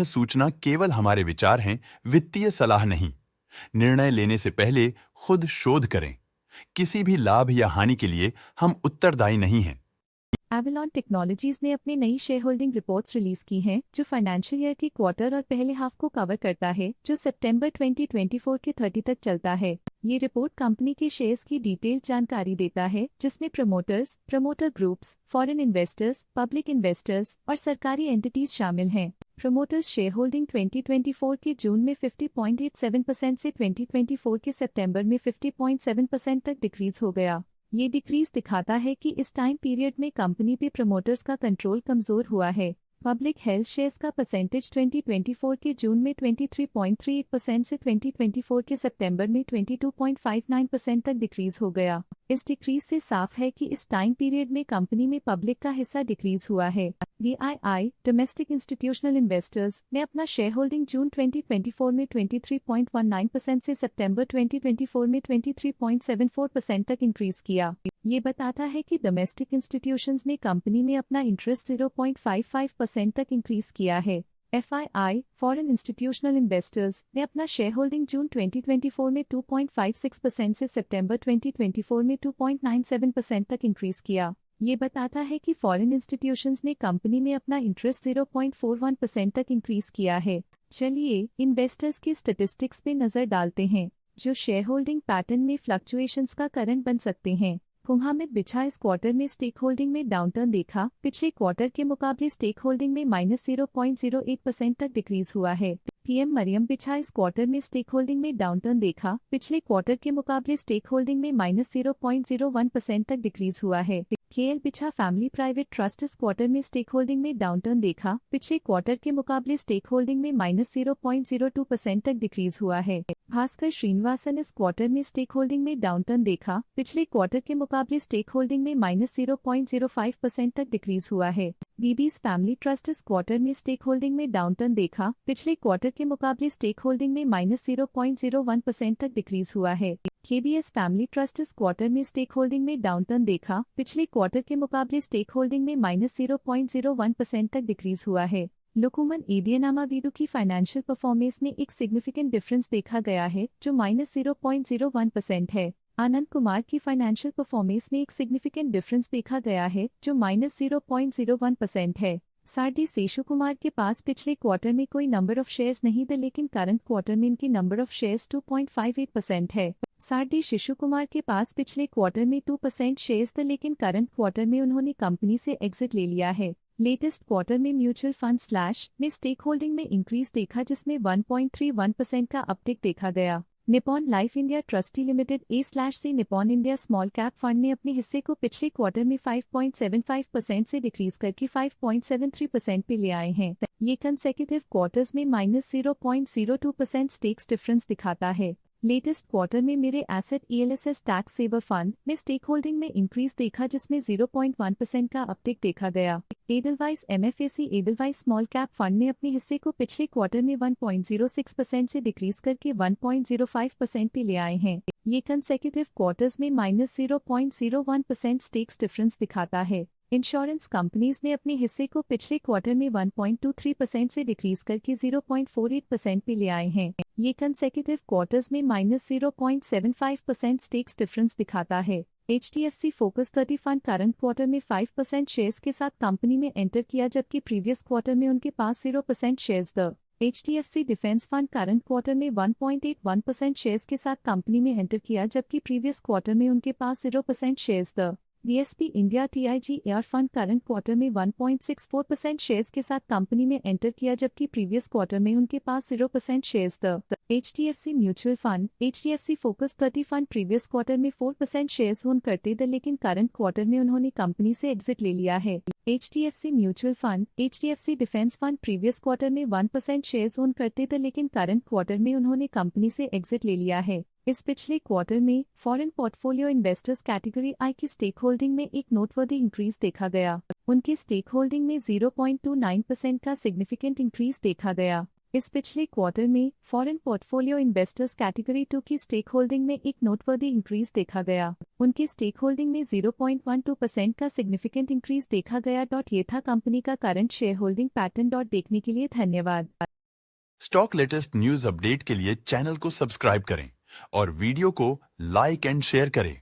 सूचना केवल हमारे विचार हैं, वित्तीय सलाह नहीं। निर्णय लेने से पहले खुद शोध करें। किसी भी लाभ या हानि के लिए हम उत्तरदायी नहीं हैं। एवलॉन टेक्नोलॉजीज ने अपनी नई शेयर होल्डिंग रिपोर्ट्स रिलीज की हैं, जो फाइनेंशियल ईयर की क्वार्टर और पहले हाफ को कवर करता है, जो सितंबर 2024 के 30 तक चलता है। ये रिपोर्ट कंपनी के शेयर्स की डिटेल्ड जानकारी देता है, जिसमें promoters, promoter groups, foreign investors, public investors और सरकारी एंटिटीज शामिल हैं। प्रमोटर्स शेयर होल्डिंग 2024 के जून में 50.87% से 2024 के सितंबर में 50.7% तक डिक्रीज हो गया। ये डिक्रीज दिखाता है कि इस टाइम पीरियड में कंपनी पे प्रमोटर्स का कंट्रोल कमजोर हुआ है। पब्लिक हेल्थ शेयर्स का परसेंटेज 2024 के जून में 23.38% से 2024 के सितंबर में 22.59% तक डिक्रीज हो गया। इस डिक्रीज से साफ है कि इस टाइम पीरियड में कंपनी में पब्लिक का हिस्सा डिक्रीज हुआ है। DII डोमेस्टिक इंस्टीट्यूशनल इन्वेस्टर्स ने अपना शेयर होल्डिंग जून 2024 में 23.19% से सितंबर 2024 में 23.74% तक इंक्रीज किया। ये बताता है कि डोमेस्टिक इंस्टीट्यूशंस ने कंपनी में अपना इंटरेस्ट 0.55% तक इंक्रीज किया है। FII फॉरेन इंस्टीट्यूशनल इन्वेस्टर्स ने अपना शेयर होल्डिंग जून 2024 में 2.56% से सितंबर 2024 में 2.97% तक इंक्रीज किया। ये बताता है कि फॉरेन इंस्टीट्यूशंस ने कंपनी में अपना इंटरेस्ट 0.41% तक इंक्रीज किया है। चलिए इन्वेस्टर्स के स्टैटिस्टिक्स पे नजर डालते हैं, जो शेयर होल्डिंग पैटर्न में फ्लक्चुएशंस का कारण बन सकते हैं। कुहामिद बिछा इस क्वार्टर में स्टेक होल्डिंग में डाउनटर्न देखा। पिछले क्वार्टर के मुकाबले स्टेक होल्डिंग में -0.08% तक डिक्रीज हुआ है। PM मरियम बिछा इस क्वार्टर में स्टेक होल्डिंग में डाउनटर्न देखा। पिछले क्वार्टर के मुकाबले स्टेक होल्डिंग में -0.01% तक डिक्रीज हुआ है। KL बिछा फैमिली प्राइवेट ट्रस्ट इस क्वार्टर में स्टेक होल्डिंग में डाउनटर्न देखा। पिछले क्वार्टर के मुकाबले स्टेक होल्डिंग में -0.02% तक डिक्रीज हुआ है। भास्कर श्रीनिवासन इस क्वार्टर में स्टेक होल्डिंग में डाउनटर्न देखा। पिछले क्वार्टर के मुकाबले स्टेक होल्डिंग में -0.05% तक डिक्रीज हुआ है। बीबीज फैमिली ट्रस्ट इस क्वार्टर में स्टेक होल्डिंग में डाउनटर्न देखा। पिछले क्वार्टर के मुकाबले स्टेक होल्डिंग में -0.01% तक डिक्रीज हुआ है। KBS फैमिली ट्रस्ट इस क्वार्टर में स्टेक होल्डिंग में डाउनटर्न देखा। पिछले क्वार्टर के मुकाबले स्टेक होल्डिंग में -0.01% तक डिक्रीज हुआ है। लुकुमन एडियनामा वीडू की फाइनेंशियल परफॉर्मेंस में एक सिग्निफिकेंट डिफरेंस देखा गया है, जो -0.01% है। आनंद कुमार की फाइनेंशियल परफॉर्मेंस में एक सिग्निफिकेंट डिफरेंस देखा गया है, जो -0.01% है। सारडी शेषु कुमार के पास पिछले क्वार्टर में कोई नंबर ऑफ शेयर्स नहीं थे, लेकिन करंट क्वार्टर में इनकी नंबर ऑफ शेयर्स 2.58% है। सारडी शिशु कुमार के पास पिछले क्वार्टर में 2% शेयर्स थे, लेकिन करंट क्वार्टर में उन्होंने कंपनी से एग्जिट ले लिया है। लेटेस्ट क्वार्टर में म्यूचुअल फंड स्लैश ने स्टेक होल्डिंग में इंक्रीज देखा, जिसमें 1.31% का अपटिक देखा गया। Nippon life India trustee limited A/C Nippon India small cap fund ने अपने हिस्से को पिछले क्वार्टर में 5.75% से डिक्रीज करके 5.73% पे ले आए हैं। ये कंसेक्यूटिव क्वार्टर्स में -0.02% स्टेक्स डिफरेंस दिखाता है। लेटेस्ट क्वार्टर में Mirae asset ELSS tax saver fund ने स्टेक होल्डिंग में इंक्रीज देखा, जिसमें 0.1% का अपटिक देखा गया। Edelweiss MFAC Edelweiss small cap fund ने अपने हिस्से को पिछले क्वार्टर में 1.06% से डिक्रीज करके 1.05% पे ले आए हैं। ये कंसेक्यूटिव क्वार्टर्स में -0.01% स्टेक्स डिफरेंस दिखाता है। इंश्योरेंस कंपनीज ने अपने हिस्से को पिछले क्वार्टर में 1.23% से डिक्रीज करके 0.48% पे ले आए हैं। ये कंसेक्यूटिव क्वार्टर्स में -0.75% स्टेक्स डिफरेंस दिखाता है। HDFC focus 30 fund current quarter में 5% शेयर्स के साथ कंपनी में एंटर किया, जबकि प्रीवियस क्वार्टर में उनके पास 0% shares the. HDFC defence fund current quarter में 1.81% शेयर्स के साथ कंपनी में एंटर किया, जबकि प्रीवियस क्वार्टर में उनके पास 0% shares the. DSP India TIGR fund current quarter में 1.64% शेयर्स के साथ कंपनी में एंटर किया, जबकि प्रीवियस क्वार्टर में उनके पास 0% shares the. HDFC mutual fund HDFC focus 30 fund previous quarter में 4% शेयर्स ओन करते थे, लेकिन करंट क्वार्टर में उन्होंने कंपनी से एग्जिट ले लिया है। HDFC mutual fund HDFC defence fund previous quarter में 1% शेयर्स ओन करते थे, लेकिन करंट क्वार्टर में उन्होंने कंपनी से एग्जिट ले लिया है। इस पिछले क्वार्टर में foreign portfolio investors category I की स्टेक होल्डिंग में एक नोटवर्दी इंक्रीज देखा गया। उनके स्टेक होल्डिंग में 0.29% का सिग्निफिकेंट इंक्रीज देखा गया। इस पिछले क्वार्टर में फॉरेन पोर्टफोलियो इन्वेस्टर्स कैटेगरी 2 की स्टेक होल्डिंग में एक नोटवर्दी इंक्रीज देखा गया। उनके स्टेक होल्डिंग में 0.12% का सिग्निफिकेंट इंक्रीज देखा गया। ये था कंपनी का करंट शेयर होल्डिंग पैटर्न। देखने के लिए धन्यवाद। स्टॉक लेटेस्ट न्यूज अपडेट के लिए चैनल को सब्सक्राइब करें और वीडियो को लाइक एंड शेयर करें।